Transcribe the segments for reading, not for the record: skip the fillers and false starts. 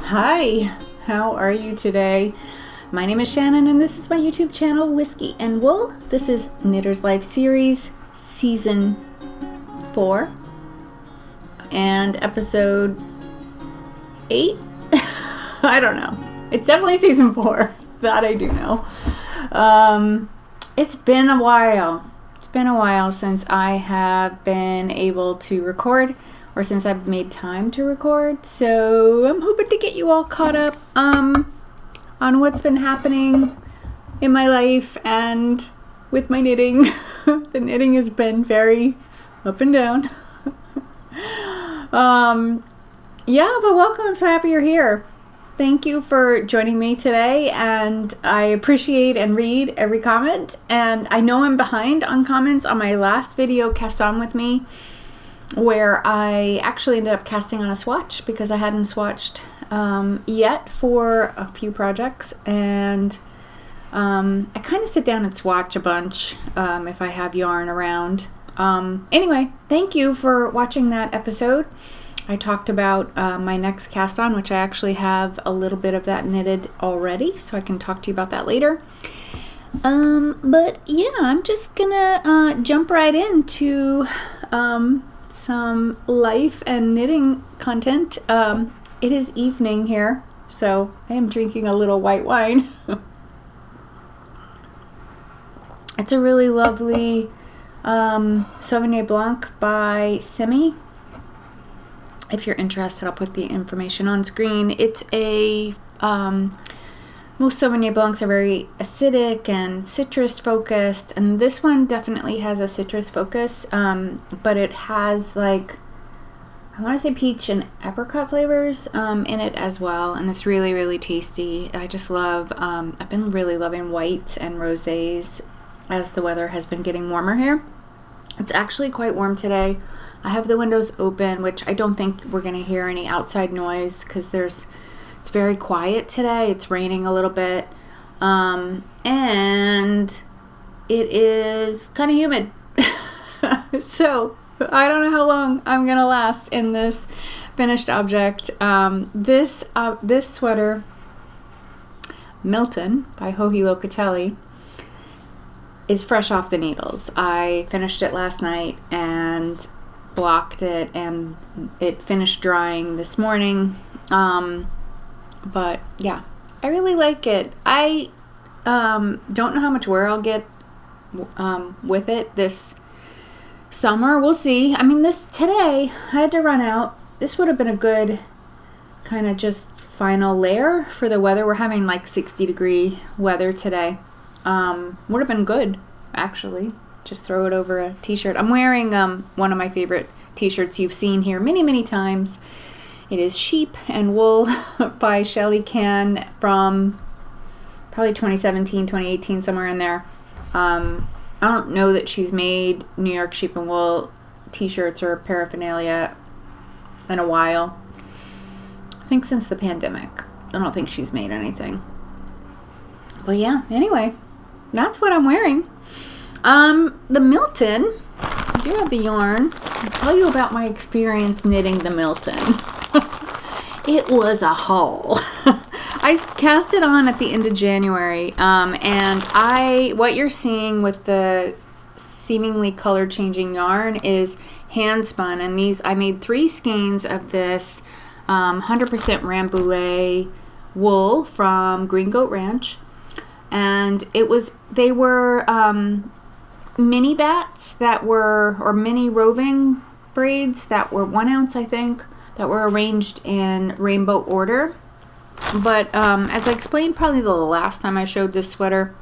Hi, how are you today? My name is Shannon and this is my YouTube channel, Whiskey and Wool. This is Knitter's Life Series, Season 4 and Episode 8? I don't know. It's definitely Season 4. That I do know. It's been a while. It's been a while since I have been able to record, or since I've made time to record, so I'm hoping to get you all caught up on what's been happening in my life and with my knitting. The knitting has been very up and down. Yeah, but welcome. I'm so happy you're here. Thank you for joining me today, and I appreciate and read every comment. And I know I'm behind on comments on my last video, Cast On With Me, where I actually ended up casting on a swatch because I hadn't swatched yet for a few projects, and I kind of sit down and swatch a bunch if I have yarn around. Anyway, thank you for watching that episode. I talked about my next cast on, which I actually have a little bit of that knitted already, so I can talk to you about that later. But yeah, I'm just gonna jump right into some life and knitting content. It is evening here, so I am drinking a little white wine. It's a really lovely Sauvignon Blanc by Simi. If you're interested, I'll put the information on screen. It's a most Sauvignon Blancs are very acidic and citrus focused, and this one definitely has a citrus focus, but it has, like, I want to say peach and apricot flavors in it as well, and it's really, really tasty. I just love, I've been really loving whites and rosés as the weather has been getting warmer here. It's actually quite warm today. I have the windows open, which I don't think we're going to hear any outside noise because it's very quiet today. It's raining a little bit, and it is kind of humid. So I don't know how long I'm going to last in this finished object. This sweater, Milton by Joji Locatelli, is fresh off the needles. I finished it last night and blocked it, and it finished drying this morning. But yeah, I really like it. I don't know how much wear I'll get with it this summer. We'll see. I mean, today I had to run out. This would have been a good kind of just final layer for the weather. We're having like 60-degree weather today. Would have been good, actually. Just throw it over a t-shirt. I'm wearing one of my favorite t-shirts you've seen here many, many times. It is Sheep and Wool by Shelli Can from probably 2017, 2018, somewhere in there. I don't know that she's made New York Sheep and Wool t-shirts or paraphernalia in a while. I think since the pandemic. I don't think she's made anything. But yeah, anyway, that's what I'm wearing. The Milton, I do have the yarn. I'll tell you about my experience knitting the Milton. It was a haul. I cast it on at the end of January, and what you're seeing with the seemingly color changing yarn is hand spun, and I made 3 skeins of this 100% Rambouillet wool from Green Goat Ranch, and they were mini bats or mini roving braids that were 1 ounce, I think, that were arranged in rainbow order. But as I explained probably the last time I showed this sweater,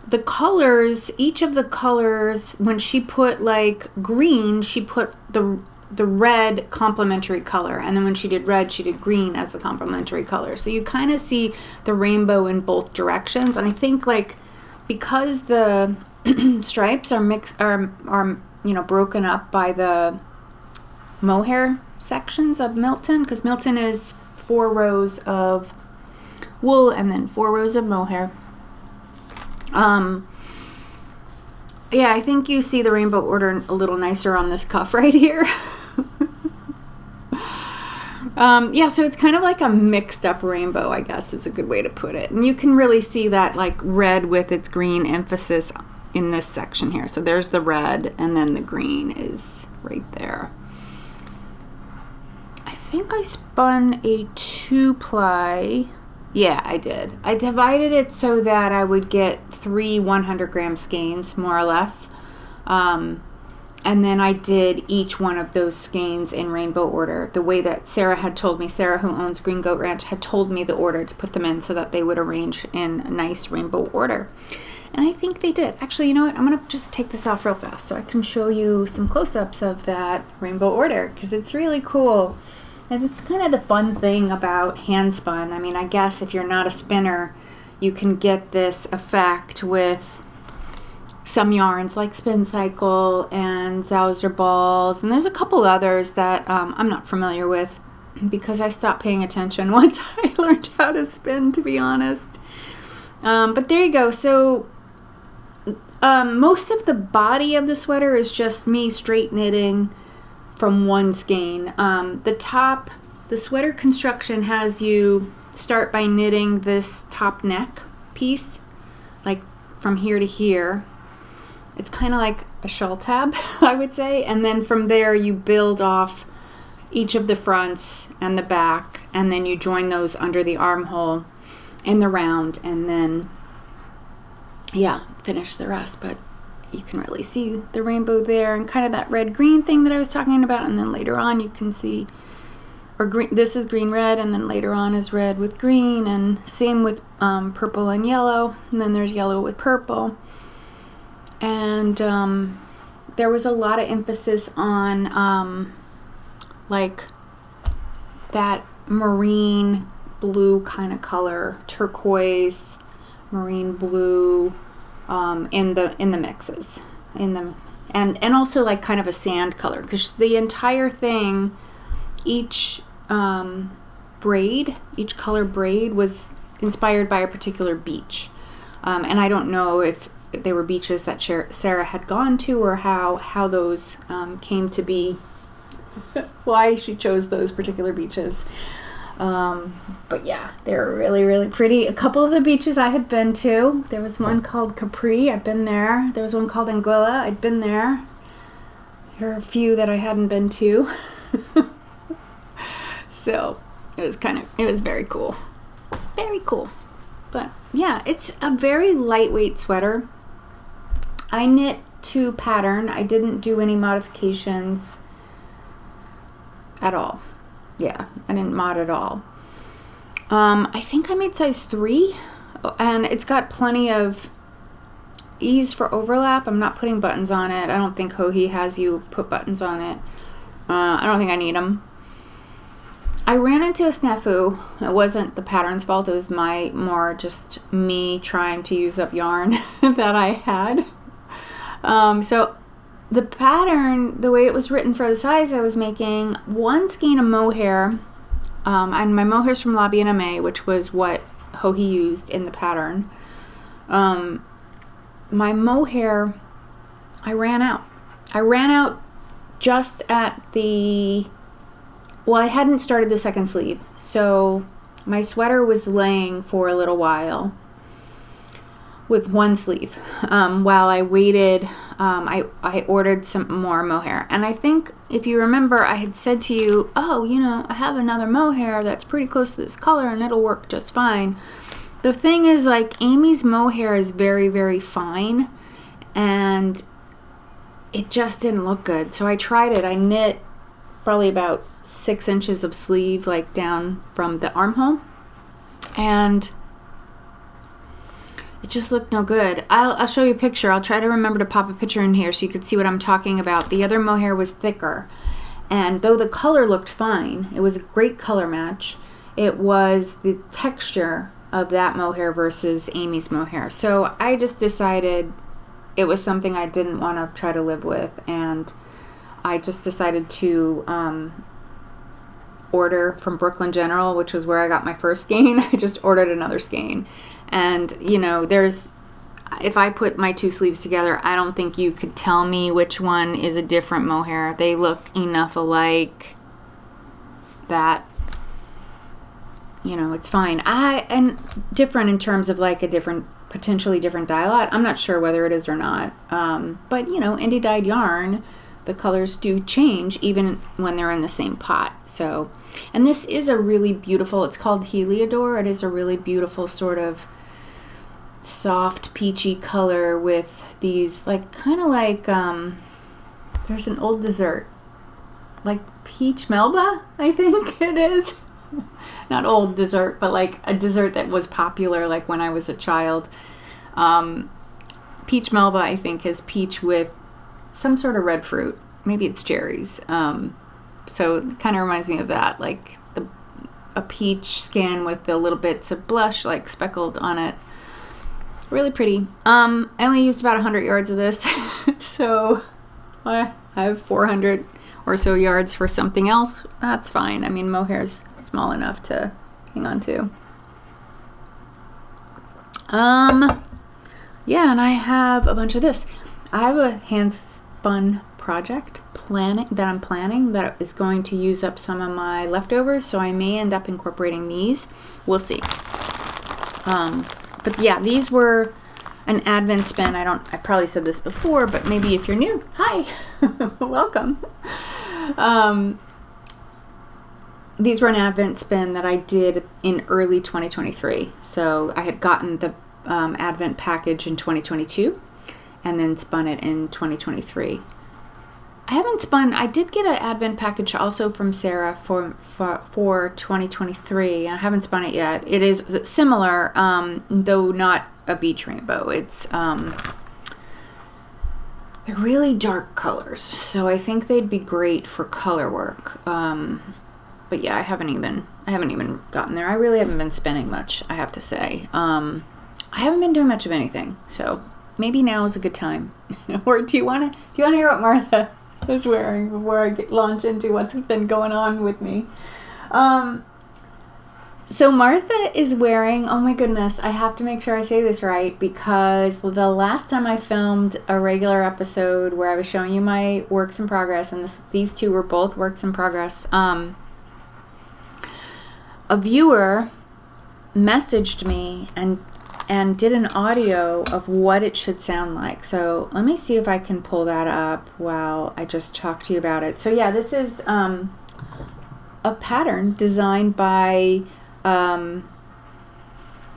the colors, each of the colors, when she put like green, she put the red complementary color, and then when she did red, she did green as the complementary color. So you kind of see the rainbow in both directions. And I think, like, because the stripes are broken up by the mohair sections of Milton, because Milton is 4 rows of wool and then 4 rows of mohair. Yeah, I think you see the rainbow order a little nicer on this cuff right here. Yeah, so it's kind of like a mixed up rainbow, I guess is a good way to put it. And you can really see that like red with its green emphasis in this section here. So there's the red, and then the green is right there. I think I spun a 2-ply. Yeah, I did. I divided it so that I would get 3 100-gram skeins, more or less. And then I did each one of those skeins in rainbow order. The way that Sarah had told me, Sarah, who owns Green Goat Ranch, had told me the order to put them in so that they would arrange in a nice rainbow order. And I think they did. Actually, you know what? I'm going to just take this off real fast so I can show you some close-ups of that rainbow order, because it's really cool. And it's kind of the fun thing about hand spun. I mean, I guess if you're not a spinner, you can get this effect with some yarns like Spincycle and Zauser Balls, and there's a couple others that I'm not familiar with because I stopped paying attention once I learned how to spin, to be honest. But there you go. So most of the body of the sweater is just me straight knitting from one skein. The top, the sweater construction has you start by knitting this top neck piece, like from here to here. It's kind of like a shawl tab, I would say. And then from there you build off each of the fronts and the back, and then you join those under the armhole in the round, and then, yeah, finish the rest. But you can really see the rainbow there and kind of that red-green thing that I was talking about. And then later on you can see, or green, this is green-red, and then later on is red with green, and same with purple and yellow, and then there's yellow with purple. And there was a lot of emphasis on like that marine blue kind of color, turquoise, marine blue, in the mixes, and also like kind of a sand color, because the entire thing, each braid, each color braid was inspired by a particular beach, and I don't know if they were beaches that Sarah had gone to, or how those came to be, why she chose those particular beaches. But yeah, they're really, really pretty. A couple of the beaches I had been to, there was one called Capri, I'd been there. There was one called Anguilla, I'd been there. There are a few that I hadn't been to. So it was very cool. Very cool. But yeah, it's a very lightweight sweater. I knit to pattern. I didn't do any modifications at all. Yeah, I didn't mod at all. I think I made size 3, and it's got plenty of ease for overlap. I'm not putting buttons on it. I don't think Hohi has you put buttons on it. I don't think I need them. I ran into a snafu. It wasn't the pattern's fault. It was more just me trying to use up yarn that I had. So the pattern, the way it was written for the size I was making, one skein of mohair, and my mohair's from Bien Aimée, which was what Hohi used in the pattern. My mohair, I ran out. I ran out just at the, well, I hadn't started the second sleeve, so my sweater was laying for a little while with one sleeve. While I waited, I ordered some more mohair. And I think, if you remember, I had said to you, oh, you know, I have another mohair that's pretty close to this color and it'll work just fine. The thing is, like, Amy's mohair is very, very fine, and it just didn't look good. So I tried it. I knit probably about 6 inches of sleeve, like down from the armhole, and it just looked no good. I'll show you a picture. I'll try to remember to pop a picture in here so you could see what I'm talking about. The other mohair was thicker, and though the color looked fine, it was a great color match, it was the texture of that mohair versus Amy's mohair. So I just decided it was something I didn't want to try to live with, and I just decided to order from Brooklyn General, which was where I got my first skein. I just ordered another skein. And, you know, if I put my 2 sleeves together, I don't think you could tell me which one is a different mohair. They look enough alike that you know, it's fine. And different in terms of like a different, potentially different dye lot. I'm not sure whether it is or not. But you know, indie dyed yarn, the colors do change even when they're in the same pot. So, and this is a really beautiful, it's called Helidore. It is a really beautiful sort of soft peachy color with these like, kind of like, there's an old dessert, like peach melba, I think it is. Not old dessert, but like a dessert that was popular like when I was a child. Peach melba, I think, is peach with some sort of red fruit. Maybe it's cherries. So it kind of reminds me of that, like a peach skin with the little bits of blush like speckled on it. Really pretty. I only used about 100 yards of this, so I have 400 or so yards for something else. That's fine. I mean, mohair's small enough to hang on to. Yeah, and I have a bunch of this. I have a hand spun project I'm planning that is going to use up some of my leftovers, so I may end up incorporating these. We'll see. But yeah, these were an Advent spin. I probably said this before, but maybe if you're new, hi, welcome. These were an Advent spin that I did in early 2023. So I had gotten the Advent package in 2022 and then spun it in 2023. I haven't spun, I did get an Advent package also from Sarah for 2023. I haven't spun it yet. It is similar, though not a beach rainbow. It's they're really dark colors, so I think they'd be great for color work. But yeah, I haven't even gotten there. I really haven't been spinning much, I have to say. I haven't been doing much of anything, so maybe now is a good time. Or do you want to hear what Martha is wearing before I launch into what's been going on with me? So Martha is wearing, oh my goodness, I have to make sure I say this right, because the last time I filmed a regular episode where I was showing you my works in progress, and these two were both works in progress, a viewer messaged me and did an audio of what it should sound like. So let me see if I can pull that up while I just talk to you about it. So yeah, this is a pattern designed by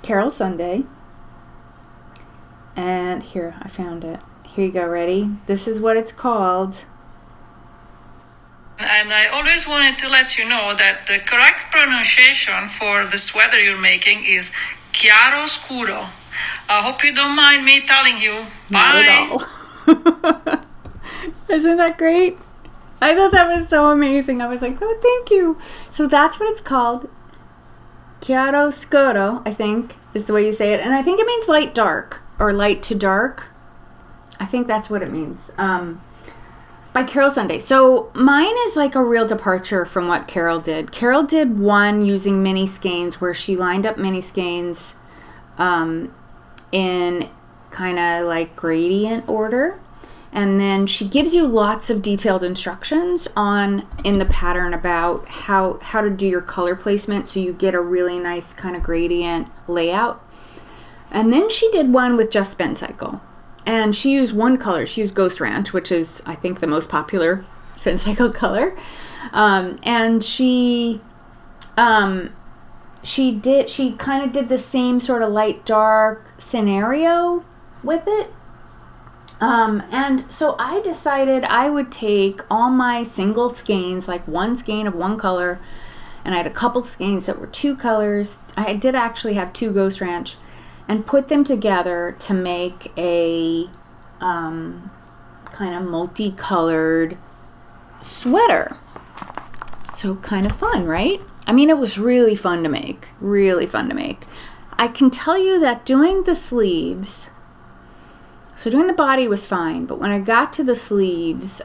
Carol Sunday. And here, I found it. Here you go, ready? This is what it's called. And I always wanted to let you know that the correct pronunciation for the sweater you're making is Chiaro Scuro. I hope you don't mind me telling you. Bye. Not at all. Isn't that great? I thought that was so amazing. I was like, oh, thank you. So that's what it's called. Chiaro Scuro, I think, is the way you say it. And I think it means light dark or light to dark. I think that's what it means. By Carol Sunday. So mine is like a real departure from what Carol did. Carol did one using mini skeins where she lined up mini skeins in kind of like gradient order. And then she gives you lots of detailed instructions in the pattern about how to do your color placement so you get a really nice kind of gradient layout. And then she did one with just Spincycle. And she used one color. She used Ghost Ranch, which is, I think, the most popular Spincycle color. And she kind of did the same sort of light dark scenario with it. And so I decided I would take all my single skeins, like one skein of one color, and I had a couple skeins that were two colors. I did actually have two Ghost Ranch, and put them together to make a kind of multicolored sweater. So kind of fun, right? I mean, it was really fun to make. Really fun to make. I can tell you that doing the sleeves, so doing the body was fine, but when I got to the sleeves,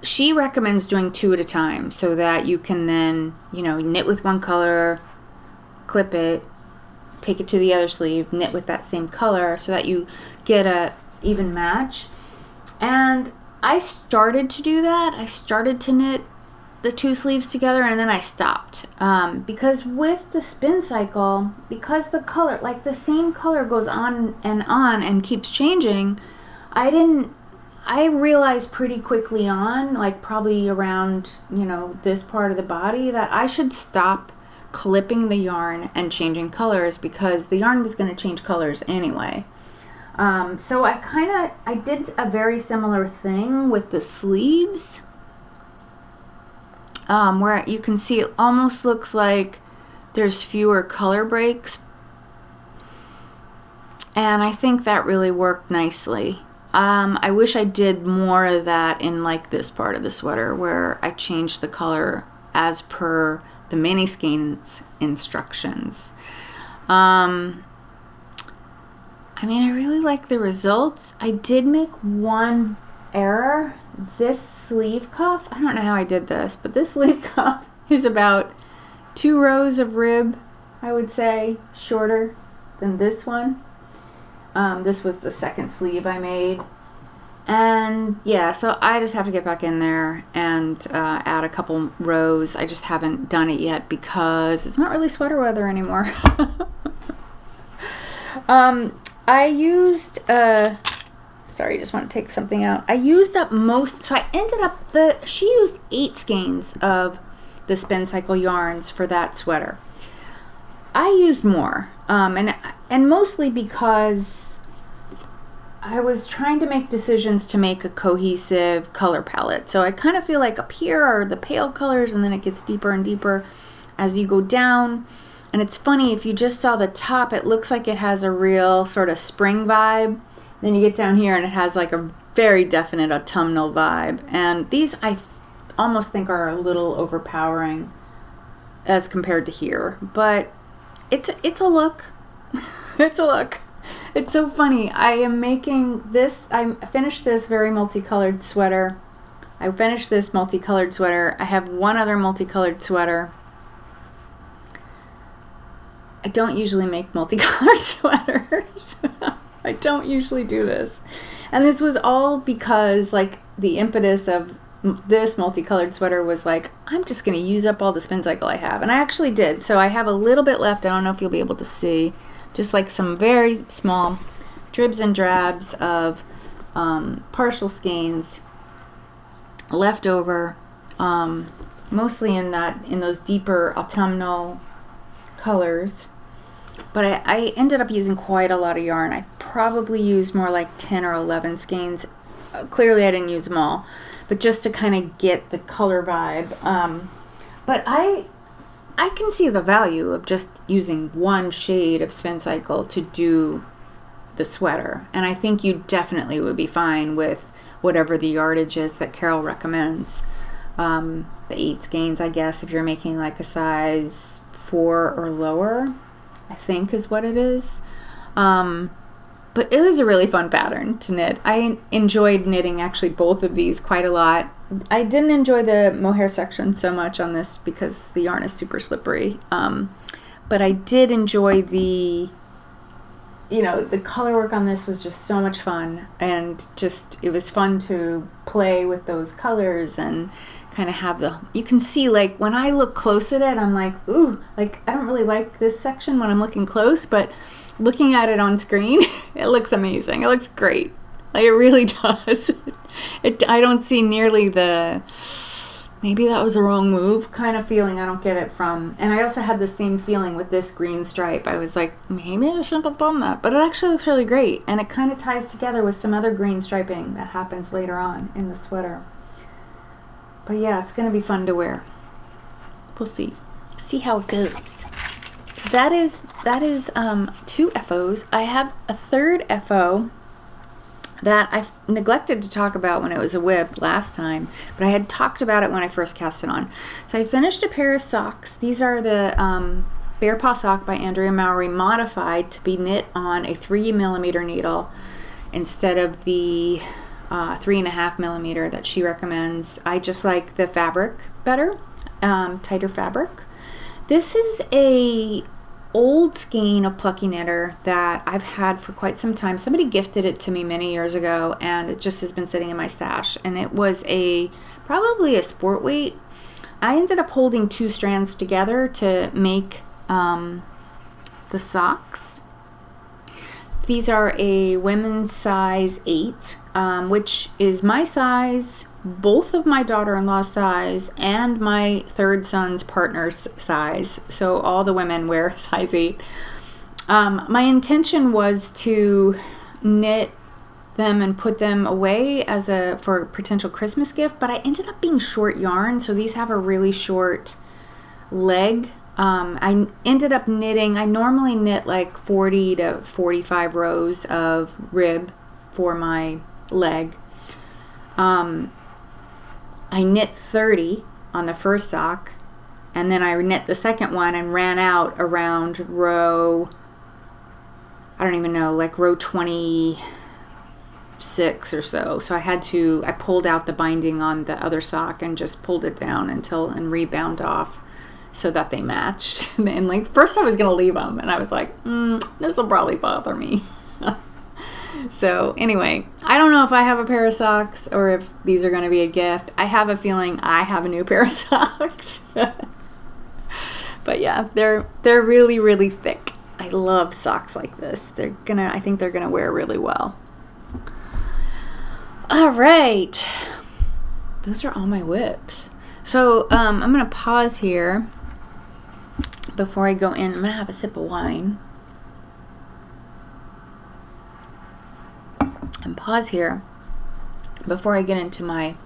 she recommends doing two at a time so that you can then, knit with one color, clip it, take it to the other sleeve, knit with that same color so that you get a even match. And I started to do that. I started to knit the two sleeves together and then I stopped. Because with the Spincycle, because the color, like the same color goes on and keeps changing, I realized pretty quickly on, like probably around, you know, this part of the body, that I should stop clipping the yarn and changing colors, because the yarn was going to change colors anyway. So I did a very similar thing with the sleeves, where you can see it almost looks like there's fewer color breaks. And I think that really worked nicely. I wish I did more of that in like this part of the sweater, where I changed the color as per the mini skeins instructions. I mean, I really like the results. I did make one error. This sleeve cuff, I don't know how I did this, but this sleeve cuff is about 2 rows of rib, I would say, shorter than this one. This was the second sleeve I made. And yeah, so I just have to get back in there and add a couple rows. I just haven't done it yet because it's not really sweater weather anymore. I used, sorry, I just want to take something out. I used up most, so I ended up, she used 8 skeins of the Spincycle yarns for that sweater. I used more, and mostly because I was trying to make decisions to make a cohesive color palette. So I kind of feel like up here are the pale colors, and then it gets deeper and deeper as you go down. And it's funny, if you just saw the top, it looks like it has a real sort of spring vibe. Then you get down here and it has like a very definite autumnal vibe. And these I almost think are a little overpowering as compared to here. But it's a look. It's a look. It's so funny. I am making this, I finished this very multicolored sweater. I finished this multicolored sweater. I have one other multicolored sweater. I don't usually make multicolored sweaters. I don't usually do this. And this was all because like the impetus of this multicolored sweater was like, I'm just going to use up all the Spincycle I have. And I actually did. So I have a little bit left. I don't know if you'll be able to see. Just like some very small dribs and drabs of partial skeins left over, mostly in those deeper autumnal colors. But I ended up using quite a lot of yarn. I probably used more like 10 or 11 skeins. Clearly I didn't use them all, but just to kind of get the color vibe. But I can see the value of just using one shade of Spincycle to do the sweater. And I think you definitely would be fine with whatever the yardage is that Carol recommends. The 8 skeins, I guess, if you're making like a size 4 or lower, I think is what it is. But it was a really fun pattern to knit. I enjoyed knitting actually both of these quite a lot. I didn't enjoy the mohair section so much on this because the yarn is super slippery. But I did enjoy the color work on this was just so much fun. And just, it was fun to play with those colors and kind of have you can see, like when I look close at it, I'm like, ooh, like I don't really like this section when I'm looking close, but looking at it on screen, it looks amazing. It looks great. Like it really does. I don't see nearly maybe that was the wrong move kind of feeling. I don't get it from, and I also had the same feeling with this green stripe. I was like, maybe I shouldn't have done that, but it actually looks really great. And it kind of ties together with some other green striping that happens later on in the sweater. But yeah, it's going to be fun to wear. We'll see how it goes. So that is 2 FOs. I have a third FO that I neglected to talk about when it was a whip last time, but I had talked about it when I first cast it on. So I finished a pair of socks. These are the Bear Paw Sock by Andrea Mowry, modified to be knit on a 3mm needle instead of the 3.5 millimeter that she recommends. I just like the fabric better, tighter fabric. This is a old skein of Plucky Knitter that I've had for quite some time. Somebody gifted it to me many years ago, and it just has been sitting in my stash. And it was probably a sport weight. I ended up holding 2 strands together to make the socks. These are a women's size 8, which is my size, both of my daughter-in-law's size, and my third son's partner's size. So all the women wear size 8. My intention was to knit them and put them away for a potential Christmas gift, but I ended up being short yarn, so these have a really short leg. I ended up knitting, I normally knit like 40 to 45 rows of rib for my leg. I knit 30 on the first sock, and then I knit the second one and ran out around row, I don't even know, like row 26 or so. So I pulled out the binding on the other sock and just pulled it down and rebound off so that they matched. And like first I was gonna leave them, and I was like, this will probably bother me. So anyway, I don't know if I have a pair of socks or if these are gonna be a gift. I have a feeling I have a new pair of socks. But yeah, they're really, really thick. I love socks like this. I think they're gonna wear really well. All right, those are all my whips. So I'm gonna pause here before I go in. I'm gonna have a sip of wine and pause here before I get into my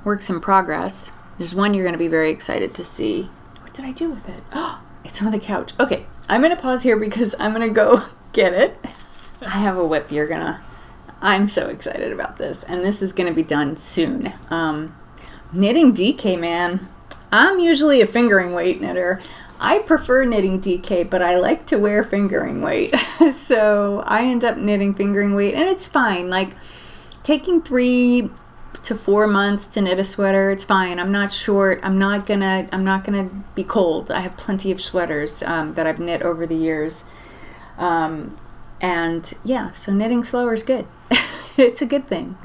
works in progress. There's one you're gonna be very excited to see. What did I do with it? Oh, it's on the couch. Okay, I'm gonna pause here because I'm gonna go get it. I have a whip. I'm so excited about this, and this is gonna be done soon. Knitting DK, man. I'm usually a fingering weight knitter. I prefer knitting DK, but I like to wear fingering weight. So I end up knitting fingering weight, and it's fine. Like taking 3 to 4 months to knit a sweater, it's fine. I'm not short. I'm not gonna be cold. I have plenty of sweaters that I've knit over the years. And yeah, so knitting slower is good. It's a good thing.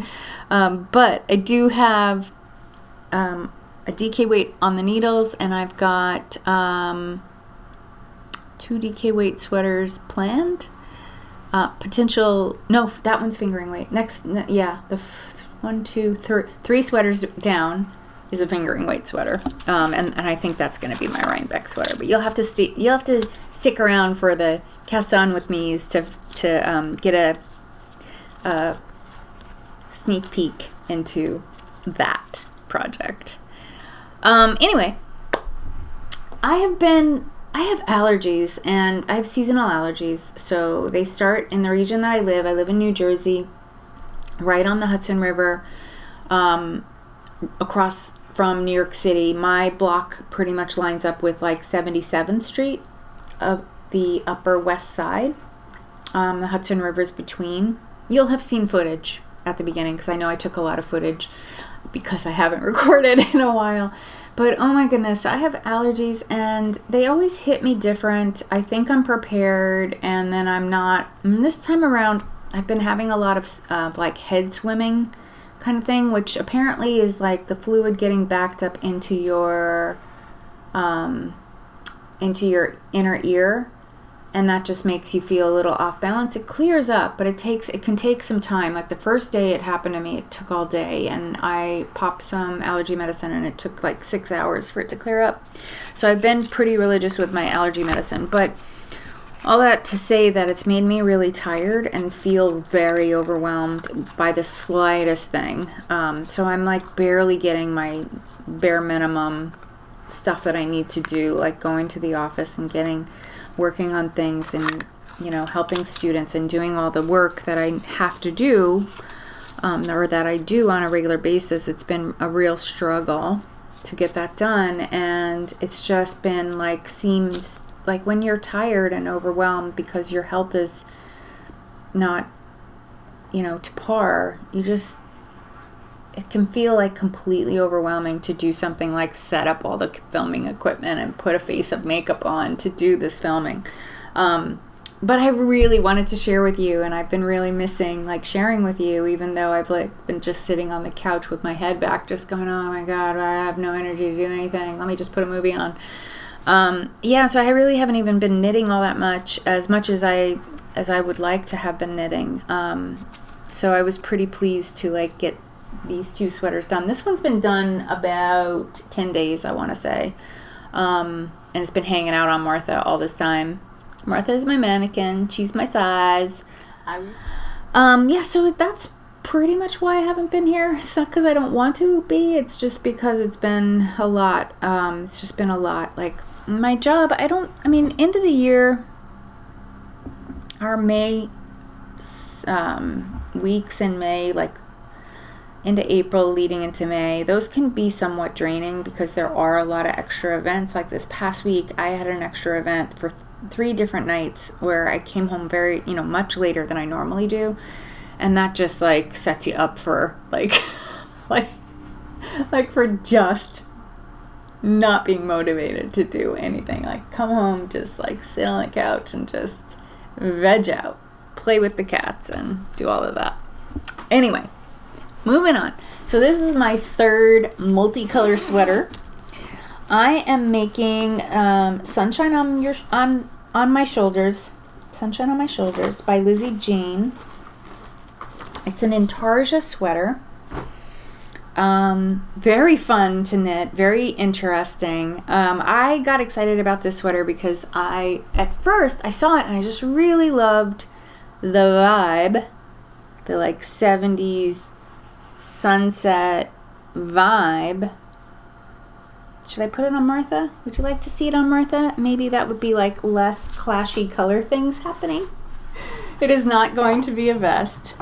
But I do have a DK weight on the needles, and I've got 2 DK weight sweaters planned. No, that one's fingering weight. The 3 sweaters down is a fingering weight sweater, and I think that's going to be my Rhinebeck sweater. But you'll have to stick around for the cast on with me's to get a sneak peek into that project. Anyway, I have allergies, and I have seasonal allergies. So they start in the region that I live. I live in New Jersey, right on the Hudson River, across from New York City. My block pretty much lines up with like 77th Street of the Upper West Side. The Hudson River's between. You'll have seen footage at the beginning, because I know I took a lot of footage because I haven't recorded in a while. But oh my goodness, I have allergies, and they always hit me different. I think I'm prepared, and then I'm not. And this time around, I've been having a lot of like head swimming kind of thing, which apparently is like the fluid getting backed up into your inner ear, and that just makes you feel a little off balance. It clears up, but it can take some time. Like the first day it happened to me, it took all day, and I popped some allergy medicine, and it took like 6 hours for it to clear up. So I've been pretty religious with my allergy medicine, but all that to say that it's made me really tired and feel very overwhelmed by the slightest thing. So I'm like barely getting my bare minimum stuff that I need to do, like going to the office and working on things, and helping students and doing all the work that I have to do, or that I do on a regular basis. It's been a real struggle to get that done, and it's just been like, seems like when you're tired and overwhelmed because your health is not to par, it can feel like completely overwhelming to do something like set up all the filming equipment and put a face of makeup on to do this filming. but I really wanted to share with you, and I've been really missing like sharing with you, even though I've like been just sitting on the couch with my head back, just going, oh my God, I have no energy to do anything. Let me just put a movie on. Yeah, so I really haven't even been knitting all that much as I would like to have been knitting. So I was pretty pleased to like get these 2 sweaters done. This one's been done about 10 days, I want to say. And it's been hanging out on Martha all this time. Martha is my mannequin. She's my size. Yeah, so that's pretty much why I haven't been here. It's not because I don't want to be. It's just because it's been a lot. It's just been a lot. Like my job, end of the year, our May weeks in May, like into April leading into May, those can be somewhat draining because there are a lot of extra events. Like this past week, I had an extra event for 3 different nights where I came home very, much later than I normally do. And that just like sets you up for like, like for just not being motivated to do anything. Like come home, just like sit on the couch and just veg out, play with the cats and do all of that. Anyway, moving on. So this is my 3rd multicolor sweater. I am making Sunshine on My Shoulders. Sunshine on My Shoulders by Lissy Jayne. It's an Intarsia sweater. Very fun to knit, very interesting. I got excited about this sweater because at first I saw it and I just really loved the vibe, the like 70s sunset vibe. Should I put it on Martha? Would you like to see it on Martha? Maybe that would be like less clashy color things happening. It is not going to be a vest.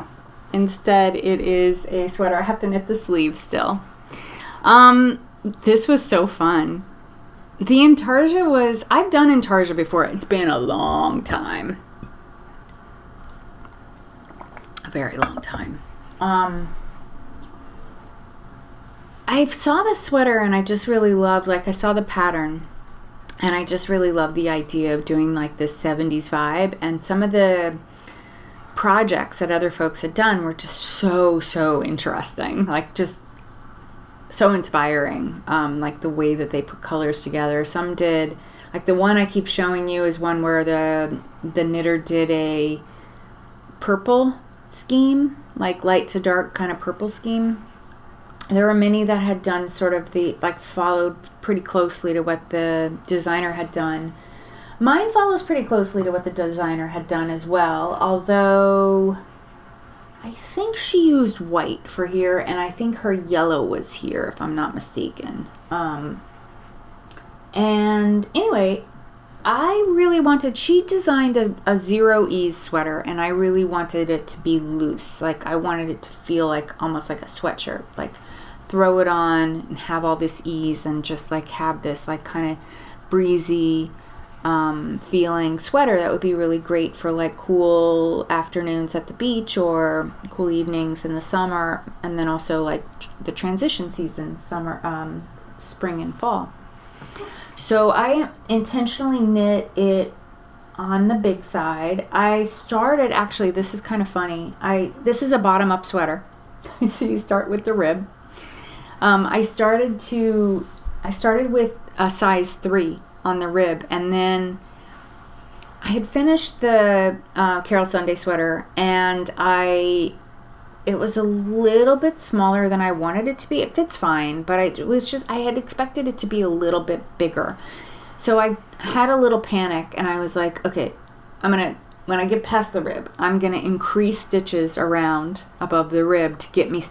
Instead, it is a sweater. I have to knit the sleeves still. This was so fun. The Intarsia was, I've done Intarsia before. It's been a long time. A very long time. I saw this sweater and I just really loved, like I saw the pattern and I just really loved the idea of doing like this 70s vibe, and some of the projects that other folks had done were just so interesting, like just so inspiring, like the way that they put colors together. Some did, like the one I keep showing you is one where the knitter did a purple scheme, like light to dark kind of purple scheme. There were many that had done sort of the, like followed pretty closely to what the designer had done. Mine follows pretty closely to what the designer had done as well, although I think she used white for here, and I think her yellow was here, if I'm not mistaken. And anyway, I really wanted, she designed a zero ease sweater, and I really wanted it to be loose. Like I wanted it to feel like almost like a sweatshirt, like throw it on and have all this ease and just like have this like kind of breezy feeling sweater that would be really great for like cool afternoons at the beach or cool evenings in the summer, and then also like the transition season, summer, spring and fall. So I intentionally knit it on the big side. I started, actually, this is kind of funny. This is a bottom up sweater. So you start with the rib. I started with a size 3 on the rib, and then I had finished the Carol Sunday sweater, and it was a little bit smaller than I wanted it to be. It fits fine, but I had expected it to be a little bit bigger. So I had a little panic, and I was like, okay, when I get past the rib, I'm gonna increase stitches around above the rib to get me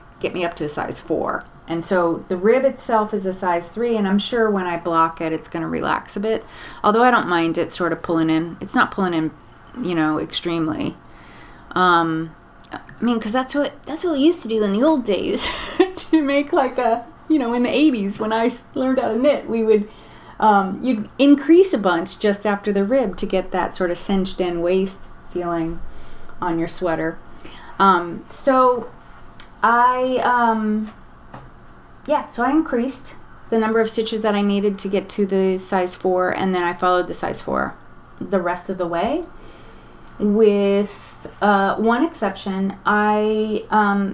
up to a size 4. And so the rib itself is a size 3, and I'm sure when I block it, it's going to relax a bit. Although I don't mind it sort of pulling in. It's not pulling in, extremely. Because that's what we used to do in the old days to make like a, in the 80s when I learned how to knit, we would, you'd increase a bunch just after the rib to get that sort of cinched in waist feeling on your sweater. So I increased the number of stitches that I needed to get to the size 4, and then I followed the size 4 the rest of the way. with one exception.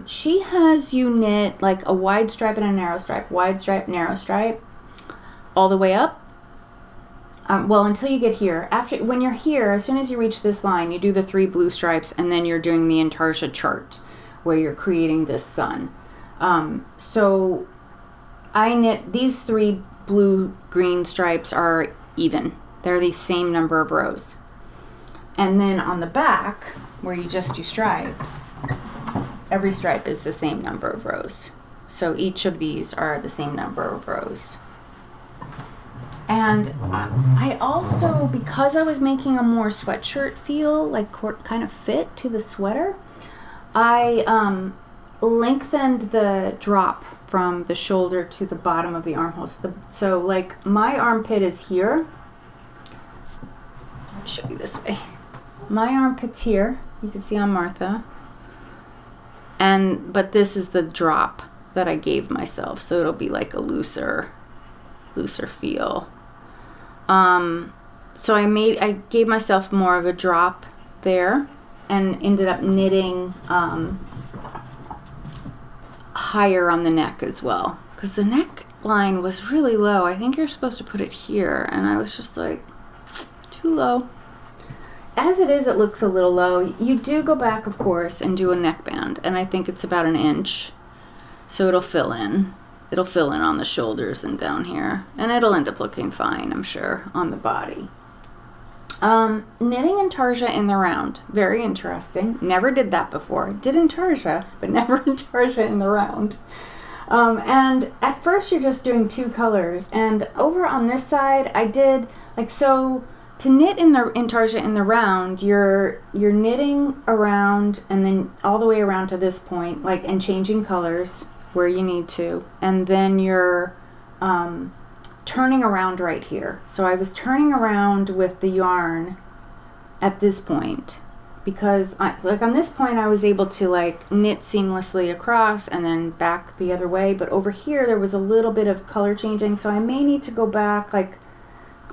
She has you knit like a wide stripe and a narrow stripe, wide stripe, narrow stripe, all the way up. Well, until you get here. When you're here, as soon as you reach this line, you do the 3 blue stripes, and then you're doing the Intarsia chart, where you're creating this sun. So I knit these 3 blue-green stripes are even. They're the same number of rows. And then on the back, where you just do stripes, every stripe is the same number of rows. So each of these are the same number of rows. And I also, because I was making a more sweatshirt feel, like kind of fit to the sweater, I lengthened the drop from the shoulder to the bottom of the armholes. So like my armpit is here. I'll show you this way. My armpit's here. You can see on Martha. But this is the drop that I gave myself. So it'll be like a looser feel. So I gave myself more of a drop there and ended up knitting higher on the neck as well, because the neck line was really low. I think you're supposed to put it here, and I was just like, too low. As it is, it looks a little low. You do go back, of course, and do a neckband, and I think it's about 1 inch, so it'll fill in. It'll fill in on the shoulders and down here. And it'll end up looking fine, I'm sure, on the body. Knitting Intarsia in the round. Very interesting. Never did that before. Did Intarsia, but never Intarsia in the round. And at first you're just doing 2 colors. And over on this side, I did, like, so to knit in the Intarsia in the round, you're knitting around and then all the way around to this point, like, and changing colors where you need to, and then you're turning around right here. So I was turning around with the yarn at this point, because like on this point I was able to like knit seamlessly across and then back the other way, but over here there was a little bit of color changing, so I may need to go back, like,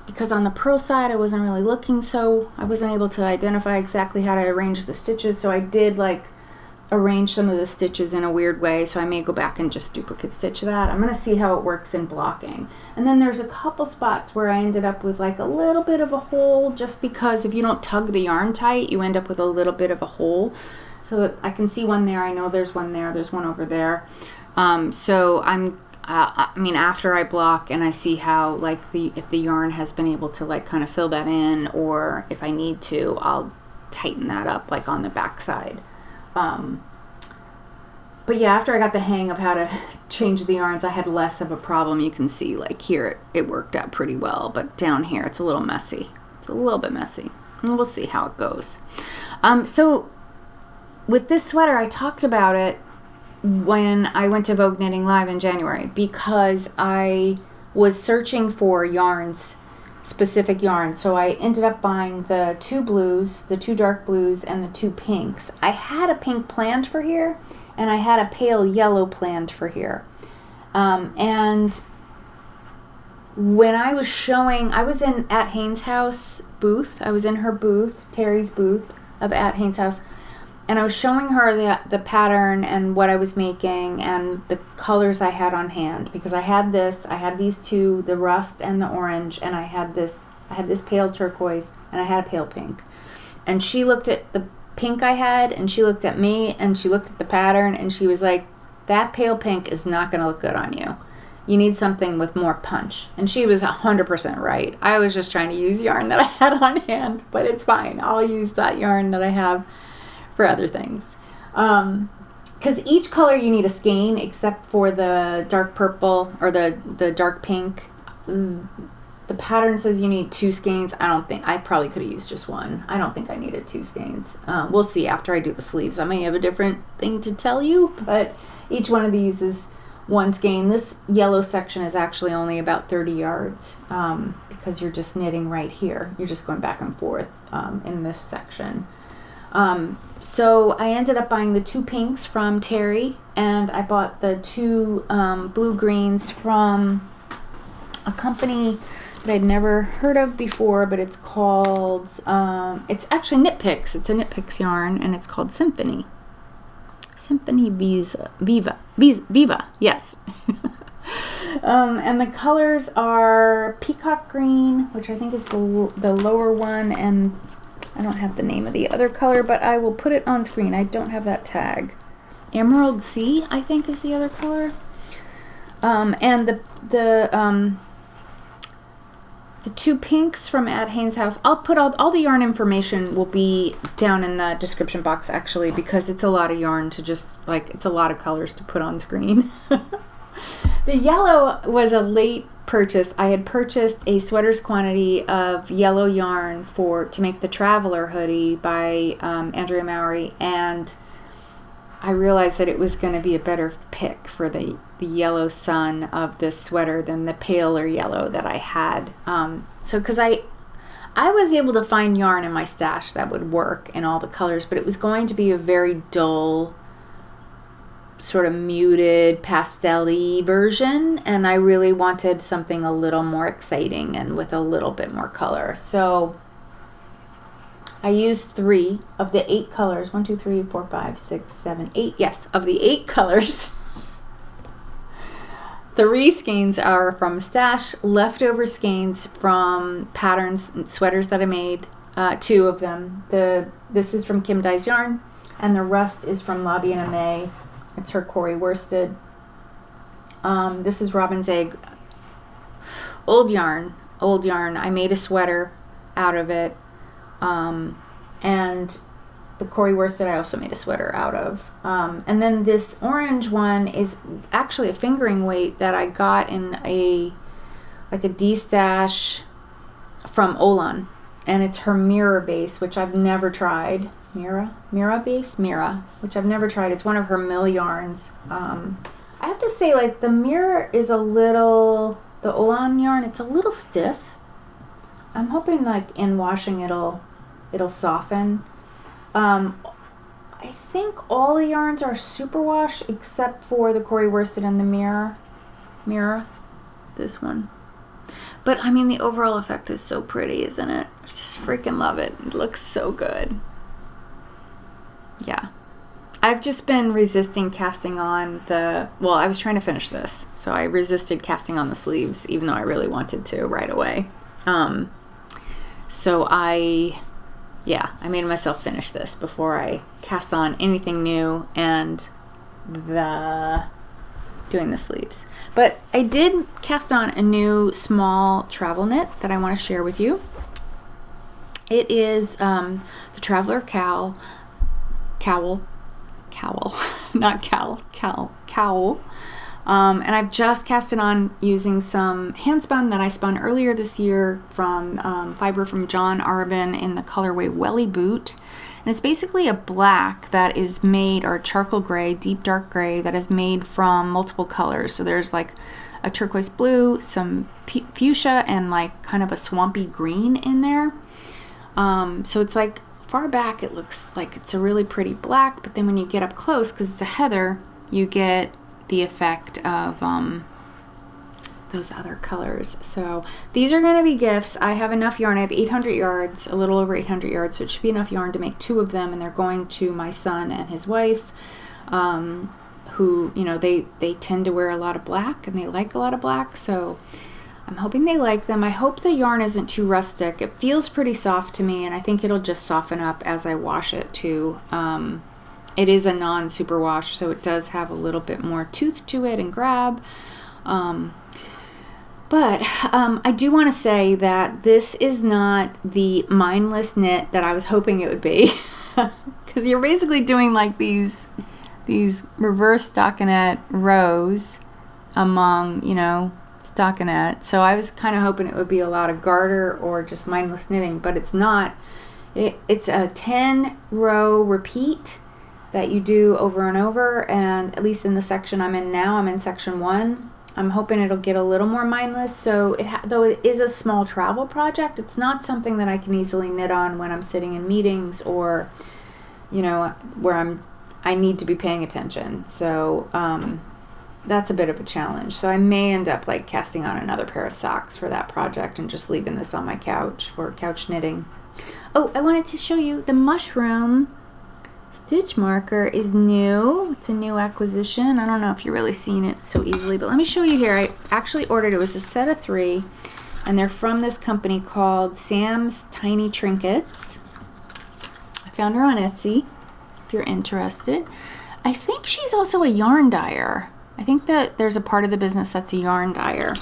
because on the purl side I wasn't really looking, so I wasn't able to identify exactly how to arrange the stitches, so I did like arrange some of the stitches in a weird way, so I may go back and just duplicate stitch that. I'm going to see how it works in blocking. And then there's a couple spots where I ended up with like a little bit of a hole, just because if you don't tug the yarn tight, you end up with a little bit of a hole. So I can see one there, I know there's one there, there's one over there. So I mean, after I block and I see how, like, if the yarn has been able to like kind of fill that in, or if I need to, I'll tighten that up like on the back side. But yeah, after I got the hang of how to change the yarns, I had less of a problem. You can see, like, here it worked out pretty well, but down here it's a little messy. It's a little bit messy. And we'll see how it goes. So with this sweater, I talked about it when I went to Vogue Knitting Live in January, because I was searching for yarns, specific yarns. So I ended up buying the 2 blues, the 2 dark blues, and the 2 pinks. I had a pink planned for here, and I had a pale yellow planned for here. And when I was showing, I was at Haynes' house booth. I was in her booth, Terri's booth of at Haynes' house, and I was showing her the pattern and what I was making and the colors I had on hand, because I had these 2, the rust and the orange, and I had this pale turquoise, and I had a pale pink. And she looked at the pink I had, and she looked at me, and she looked at the pattern, and she was like, that pale pink is not going to look good on you. You need something with more punch. And she was 100% right. I was just trying to use yarn that I had on hand, but it's fine. I'll use that yarn that I have for other things. Because each color you need a skein, except for the dark purple or the dark pink. The pattern says you need 2 skeins. I probably could have used just 1. I don't think I needed 2 skeins. We'll see after I do the sleeves. I may have a different thing to tell you, but each one of these is 1 skein. This yellow section is actually only about 30 yards because you're just knitting right here. You're just going back and forth in this section. So I ended up buying the 2 pinks from Terri, and I bought the 2 blue greens from a company that I'd never heard of before, but it's called, it's actually Knit Picks. It's a Knit Picks yarn, and it's called Symfonie. Symfonie Viva, yes. And the colors are peacock green, which I think is the lower one, and I don't have the name of the other color, but I will put it on screen. I don't have that tag. Emerald Sea, I think, is the other color. And the two pinks from at Haynes' house, I'll put all the yarn information will be down in the description box, actually, because it's a lot of yarn to just, like, it's a lot of colors to put on screen. The yellow was a late purchase. I had purchased a sweater's quantity of yellow yarn to make the Traveler hoodie by Andrea Mowry, and I realized that it was going to be a better pick for the yellow sun of this sweater than the paler yellow that I had. So because I was able to find yarn in my stash that would work in all the colors, but it was going to be a very dull, sort of muted, pastel-y version, and I really wanted something a little more exciting and with a little bit more color. So I used 3 of the 8 colors. 1, 2, 3, 4, 5, 6, 7, 8. Yes, of the 8 colors. 3 skeins are from stash, leftover skeins from patterns and sweaters that I made. 2 of them. This is from Kim Dyes Yarn, and the rest is from Bien Aimée. It's her Corrie worsted. This is Robin's Egg. Old yarn. I made a sweater out of it. And the Corrie worsted I also made a sweater out of. And then this orange one is actually a fingering weight that I got in a D-stash from Olann. And it's her Meara base, which I've never tried. Meara base? Meara, which I've never tried. It's one of her mill yarns. I have to say, like, the Meara is the Olann yarn, it's a little stiff. I'm hoping, like, in washing it'll soften. I think all the yarns are superwash except for the Corrie worsted and the Meara, this one. But, I mean, the overall effect is so pretty, isn't it? I just freaking love it. It looks so good. Yeah. I've just been resisting casting on I was trying to finish this, so I resisted casting on the sleeves, even though I really wanted to right away. So I made myself finish this before I cast on anything new and doing the sleeves. But I did cast on a new small travel knit that I want to share with you. It is the Traveler cowl, not cowl. And I've just cast it on using some handspun that I spun earlier this year from fiber from John Arvin in the colorway Welly Boot. And it's basically a black that is made, or charcoal gray, deep dark gray, that is made from multiple colors. So there's like a turquoise blue, some fuchsia, and like kind of a swampy green in there. So it's like, far back it looks like it's a really pretty black, but then when you get up close, because it's a heather, you get the effect of those other colors. So these are going to be gifts. I have enough yarn. I have 800 yards, a little over 800 yards, so it should be enough yarn to make 2 of them, and they're going to my son and his wife, who, you know, they tend to wear a lot of black, and they like a lot of black, so I'm hoping they like them. I hope the yarn isn't too rustic. It feels pretty soft to me, and I think it'll just soften up as I wash it too. It is a non-super wash, so it does have a little bit more tooth to it and grab. But I do want to say that this is not the mindless knit that I was hoping it would be. Because you're basically doing like these reverse stockinette rows among, you know, stockinette. So I was kind of hoping it would be a lot of garter or just mindless knitting, but it's not. It's a 10 row repeat that you do over and over, and at least in the section I'm in now, I'm in section 1. I'm hoping it'll get a little more mindless. So though it is a small travel project, it's not something that I can easily knit on when I'm sitting in meetings or, you know, where I need to be paying attention. So that's a bit of a challenge. So I may end up like casting on another pair of socks for that project and just leaving this on my couch for couch knitting. Oh, I wanted to show you the mushroom stitch marker is new. It's a new acquisition. I don't know if you're really seeing it so easily, but let me show you here. I actually ordered, it was a set of 3, and they're from this company called Sam's Tiny Trinkets. I found her on Etsy, if you're interested. I think she's also a yarn dyer. I think that there's a part of the business that's a yarn dyer.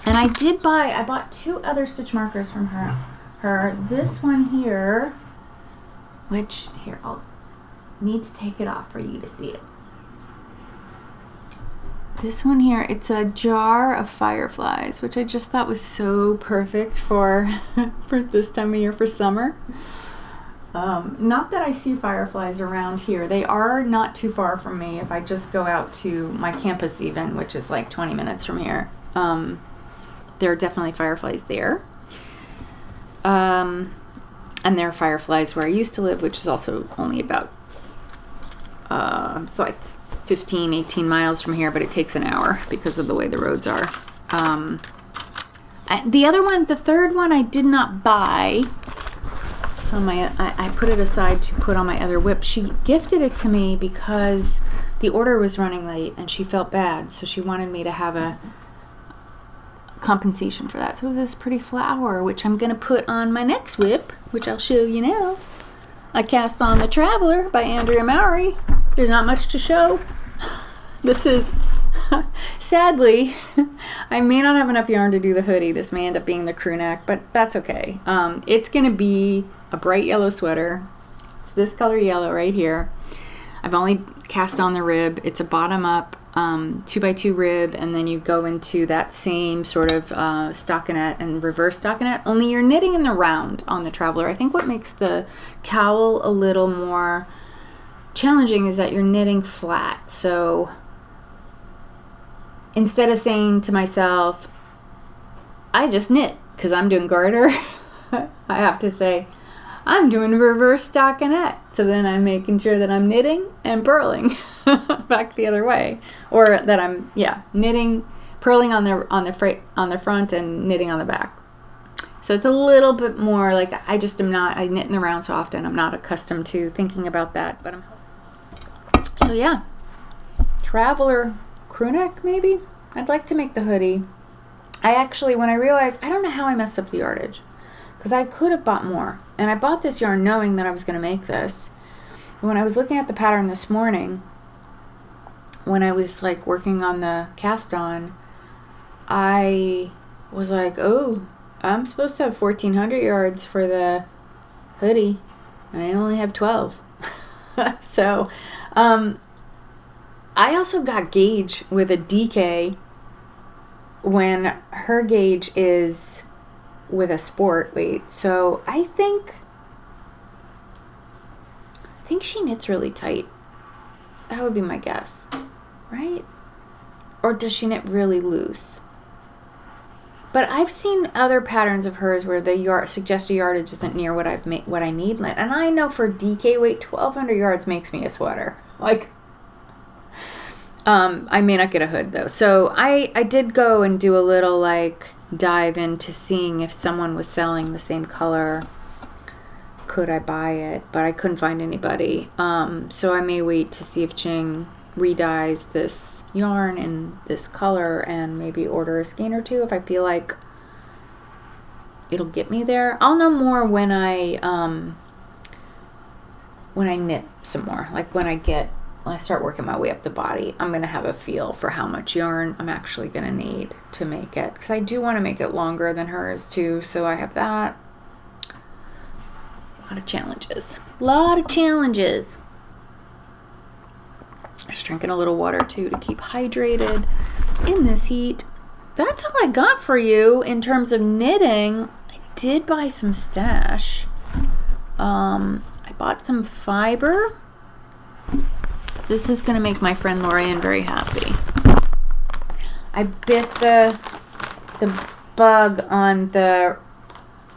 And I bought 2 other stitch markers from her. This one here, which, here, I'll need to take it off for you to see it. This one here, it's a jar of fireflies, which I just thought was so perfect for for this time of year, for summer. Not that I see fireflies around here. They are not too far from me. If I just go out to my campus even, which is like 20 minutes from here, there are definitely fireflies there. And there are fireflies where I used to live, which is also only about, it's like 15, 18 miles from here, but it takes an hour because of the way the roads are. The other one, the third one, I did not buy. It's on my, I put it aside to put on my other whip. She gifted it to me because the order was running late and she felt bad, so she wanted me to have a compensation for that. So it was this pretty flower, which I'm going to put on my next whip, which I'll show you now. I cast on the Traveler by Andrea Mowry. There's not much to show. This is, sadly, I may not have enough yarn to do the hoodie. This may end up being the crew neck, but that's okay. It's going to be a bright yellow sweater. It's this color yellow right here. I've only cast on the rib. It's a bottom up 2x2 rib, and then you go into that same sort of stockinette and reverse stockinette, only you're knitting in the round on the Traveler. I think what makes the cowl a little more challenging is that you're knitting flat. So instead of saying to myself, I just knit because I'm doing garter, I have to say, I'm doing reverse stockinette. So then I'm making sure that I'm knitting and purling back the other way, or that I'm knitting, purling on the front and knitting on the back. So it's a little bit more like I knit in the round so often. I'm not accustomed to thinking about that, but so yeah, Traveler crew neck maybe. I'd like to make the hoodie. I actually, when I realized, I don't know how I messed up the yardage, because I could have bought more. And I bought this yarn knowing that I was going to make this. When I was looking at the pattern this morning, when I was like working on the cast on, I was like, oh, I'm supposed to have 1,400 yards for the hoodie, and I only have 12. So, I also got gauge with a DK when her gauge is with a sport weight. So I think she knits really tight. That would be my guess, right? Or does she knit really loose? But I've seen other patterns of hers where the suggested yardage isn't near what I need, and I know for DK weight, 1,200 yards makes me a sweater. Like, I may not get a hood though. So I did go and do a little like dive into seeing if someone was selling the same color. Could I buy it? But I couldn't find anybody. So I may wait to see if Qing re-dyes this yarn in this color and maybe order a skein or 2 if I feel like it'll get me there. I'll know more when I knit some more. Like when I start working my way up the body, I'm going to have a feel for how much yarn I'm actually going to need to make it. Because I do want to make it longer than hers too, so I have that. A lot of challenges. Just drinking a little water too to keep hydrated in this heat. That's all I got for you in terms of knitting. I did buy some stash. I bought some fiber. This is going to make my friend Lorianne very happy. I bit the bug on the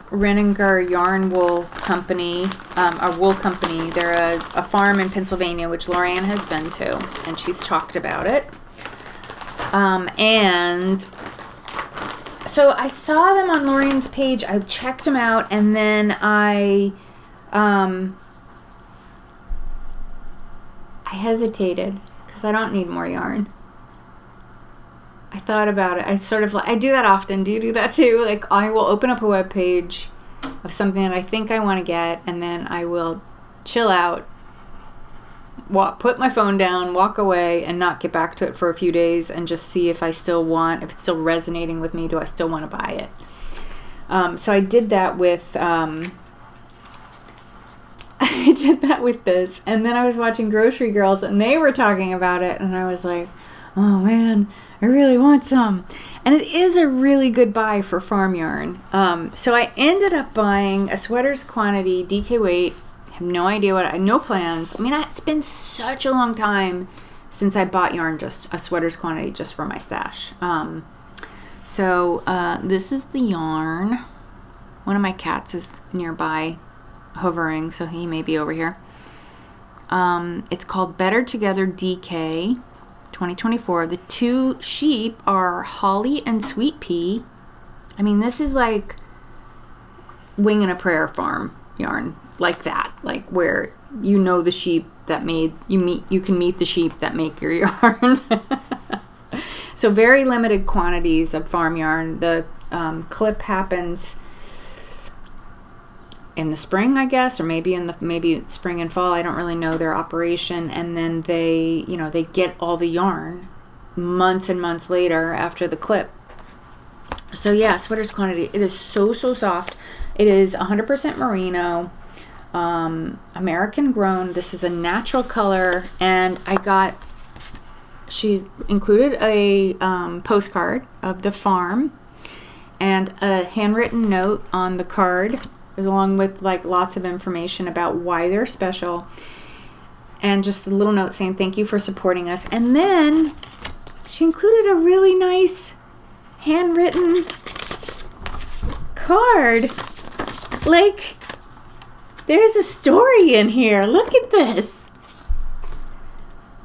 Renninger Yarn Wool Company, a wool company. They're a farm in Pennsylvania, which Lorianne has been to, and she's talked about it. And so I saw them on Lorraine's page. I checked them out, and then I hesitated because I don't need more yarn. I thought about it. I do that often. Do you do that too? Like, I will open up a web page of something that I think I want to get, and then I will chill out, put my phone down, walk away, and not get back to it for a few days, and just see if it's still resonating with me. Do I still want to buy it? So I did that with this, and then I was watching Grocery Girls, and they were talking about it, and I was like, oh man, I really want some. And it is a really good buy for farm yarn. So I ended up buying a sweater's quantity, DK weight. I have no idea no plans. I mean, it's been such a long time since I bought yarn, just a sweater's quantity just for my stash. So this is the yarn. One of my cats is nearby hovering, so he may be over here. It's called Better Together DK 2024. The two sheep are Holly and Sweet Pea. I mean, this is like Wing and a Prayer farm yarn, like that, like where the sheep that you can meet the sheep that make your yarn. So very limited quantities of farm yarn. The clip happens in the spring, I guess, or maybe spring and fall. I don't really know their operation. And then they get all the yarn months and months later after the clip. So yeah, sweater's quantity. It is so soft. It is 100% merino, American grown. This is a natural color, and she included a postcard of the farm and a handwritten note on the card, along with like lots of information about why they're special, and just a little note saying thank you for supporting us. And then she included a really nice handwritten card. Like, there's a story in here. Look at this.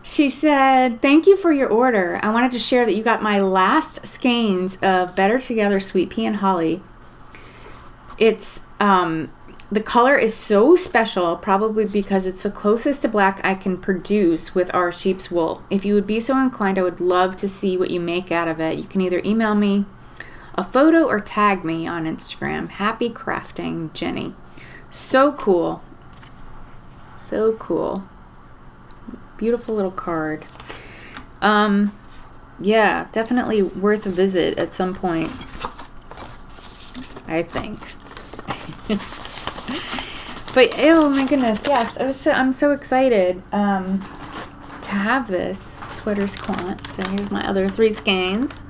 She said, thank you for your order. I wanted to share that you got my last skeins of Better Together Sweet Pea and Holly. It's the color is so special, probably because it's the closest to black I can produce with our sheep's wool. If you would be so inclined, I would love to see what you make out of it. You can either email me a photo or tag me on Instagram. Happy crafting, Jenny. So cool. So cool. Beautiful little card. Yeah, definitely worth a visit at some point, I think. But oh my goodness, yes, I'm so excited to have this sweater's quant. So here's my other 3 skeins.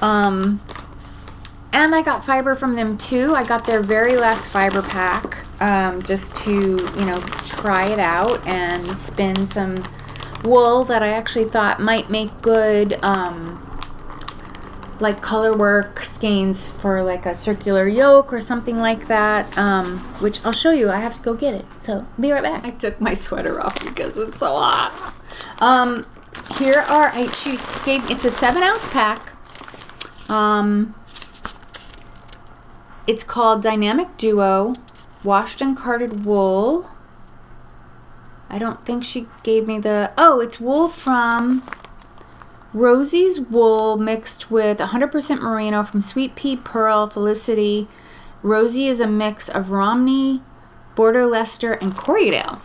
And I got fiber from them too. I got their very last fiber pack, just to try it out and spin some wool that I actually thought might make good like color work skeins for like a circular yoke or something like that, which I'll show you. I have to go get it, so be right back. I took my sweater off because it's so hot. Here are it's a 7-ounce pack. It's called Dynamic Duo Washed and Carded Wool. I don't think she gave me it's wool from Rosie's wool mixed with 100% merino from Sweet Pea, Pearl, Felicity. Rosie is a mix of Romney, Bordeaux Leicester, and Corriedale.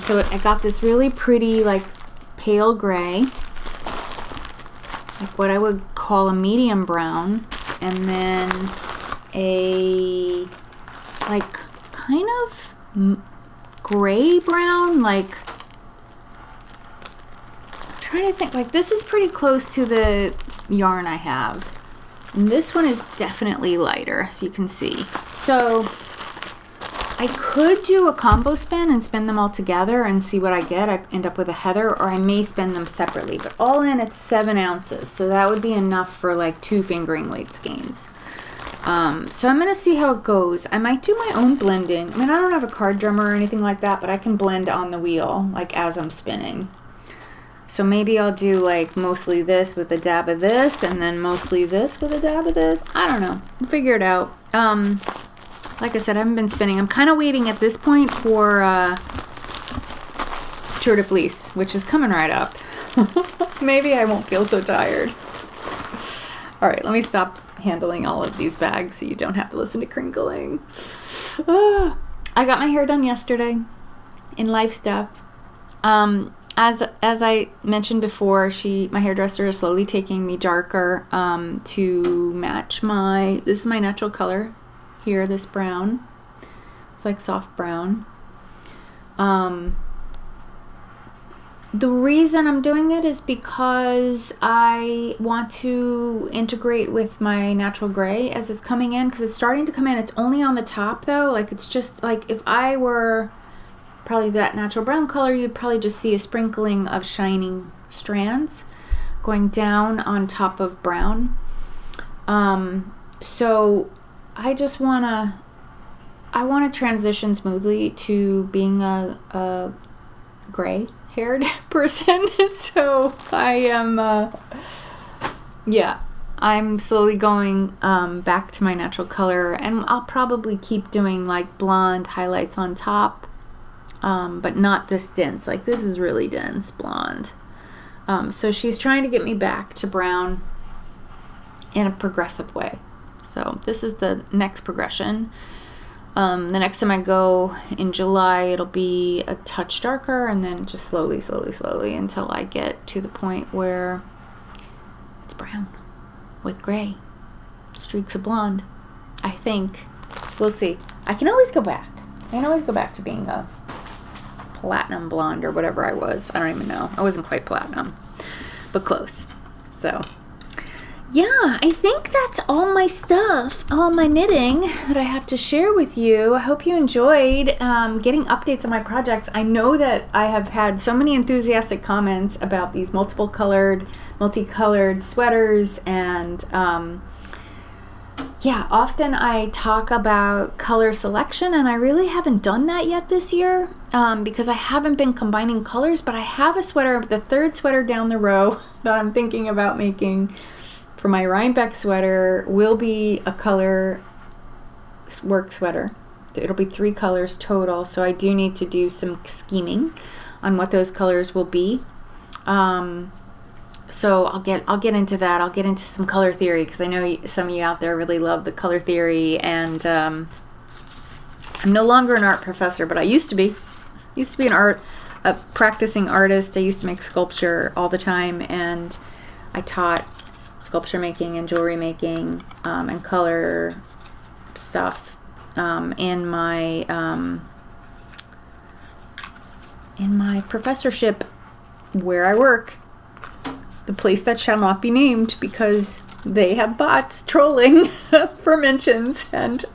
So I got this really pretty, like, pale gray, like what I would call a medium brown, and then a, like, kind of gray brown, like, trying to think, like, this is pretty close to the yarn I have, and this one is definitely lighter, as you can see. So I could do a combo spin and spin them all together and see what I get. I end up with a heather, or I may spin them separately, but all in it's 7 ounces, so that would be enough for like 2 fingering weight skeins. So I'm gonna see how it goes. I might do my own blending. I mean, I don't have a card drummer or anything like that, but I can blend on the wheel, like as I'm spinning. So maybe I'll do like mostly this with a dab of this, and then mostly this with a dab of this. I don't know. We'll figure it out. Like I said, I haven't been spinning. I'm kind of waiting at this point for Tour de Fleece, which is coming right up. Maybe I won't feel so tired. All right, let me stop handling all of these bags so you don't have to listen to crinkling. I got my hair done yesterday in Life Stuff. As I mentioned before, my hairdresser is slowly taking me darker to match this is my natural color here, this brown. It's like soft brown. The reason I'm doing it is because I want to integrate with my natural gray as it's coming in, because it's starting to come in. It's only on the top though. Like, it's just like if I were probably that natural brown color, you'd probably just see a sprinkling of shining strands going down on top of brown. So I just want to transition smoothly to being a gray haired person. So I am I'm slowly going back to my natural color, and I'll probably keep doing like blonde highlights on top, but not this dense. Like, this is really dense blonde. So she's trying to get me back to brown in a progressive way. So this is the next progression. The next time I go in July, it'll be a touch darker, and then just slowly until I get to the point where it's brown with gray streaks of blonde. I think. We'll see. I can always go back. I can always go back to being a platinum blonde or whatever I was. I don't even know. I wasn't quite platinum, but close. So yeah, I think that's all my stuff, all my knitting that I have to share with you. I hope you enjoyed getting updates on my projects. I know that I have had so many enthusiastic comments about these multicolored sweaters, and yeah, often I talk about color selection, and I really haven't done that yet this year because I haven't been combining colors, but I have a sweater, the third sweater down the row that I'm thinking about making for my Rhinebeck sweater will be a color work sweater. It'll be 3 colors total, so I do need to do some scheming on what those colors will be. So I'll get into that. I'll get into some color theory, because I know some of you out there really love the color theory, and I'm no longer an art professor, but I used to be. A practicing artist. I used to make sculpture all the time, and I taught sculpture making and jewelry making and color stuff in my professorship where I work, the place that shall not be named because they have bots trolling for mentions, and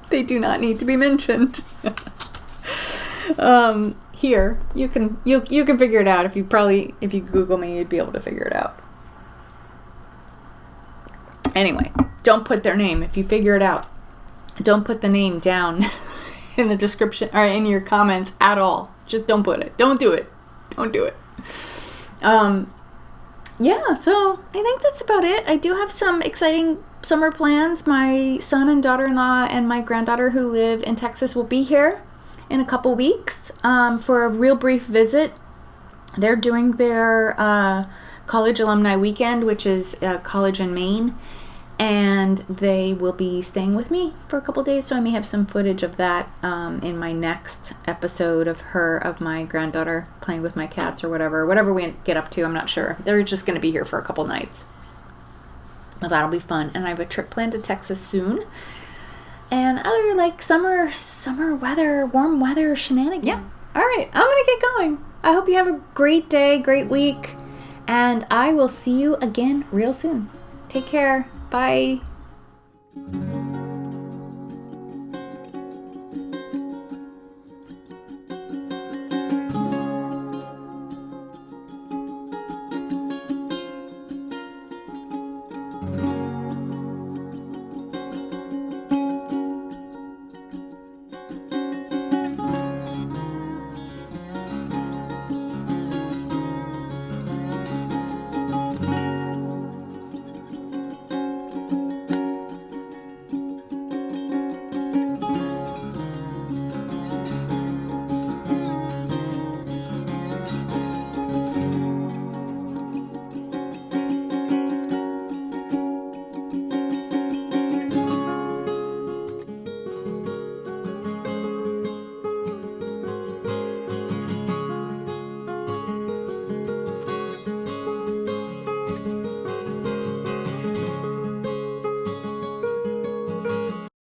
they do not need to be mentioned. Here you can figure it out. If you Google me, you'd be able to figure it out. Anyway, don't put their name. If you figure it out, don't put the name down in the description or in your comments at all. Just don't put it. Don't do it. Don't do it. Yeah, so I think that's about it. I do have some exciting summer plans. My son and daughter-in-law and my granddaughter who live in Texas will be here in a couple weeks for a real brief visit. They're doing their college alumni weekend, which is college in Maine. And they will be staying with me for a couple days, so I may have some footage of that in my next episode of my granddaughter playing with my cats or whatever we get up to. I'm not sure. They're just going to be here for a couple nights. Well, that'll be fun. And I have a trip planned to Texas soon. And other like summer weather, warm weather shenanigans. Yeah. All right, I'm going to get going. I hope you have a great day, great week, and I will see you again real soon. Take care. Bye.